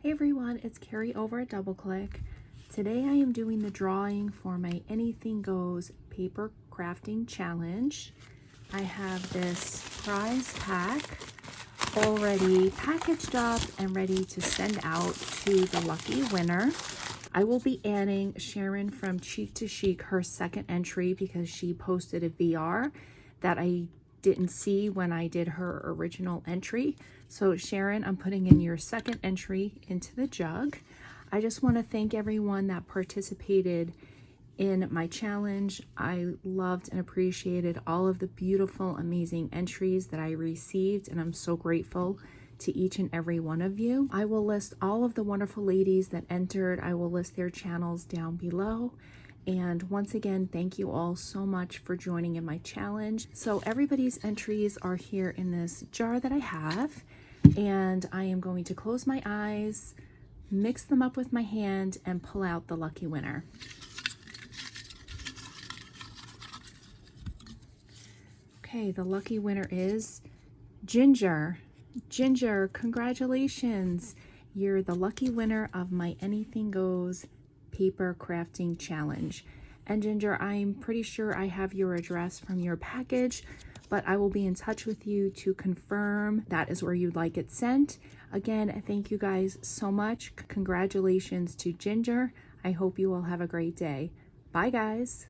Hey everyone, it's Carrie over at DoubleClick. Today I am doing the drawing for my Anything Goes paper crafting challenge. I have this prize pack already packaged up and ready to send out to the lucky winner. I will be adding Sharon from Cheek to Chic her second entry because she posted a VR that I didn't see when I did her original entry. So Sharon, I'm putting in your second entry into the jug. I just want to thank everyone that participated in my challenge. I loved and appreciated all of the beautiful, amazing entries that I received, and I'm so grateful to each and every one of you. I will list all of the wonderful ladies that entered. I will list their channels down below. And once again, thank you all so much for joining in my challenge. So everybody's entries are here in this jar that I have, and I am going to close my eyes, mix them up with my hand, and pull out the lucky winner. Okay, the lucky winner is Ginger. Ginger, congratulations. You're the lucky winner of my Anything Goes paper crafting challenge. And Ginger, I'm pretty sure I have your address from your package, but I will be in touch with you to confirm that is where you'd like it sent. Again, thank you guys so much. Congratulations to Ginger. I hope you all have a great day. Bye guys.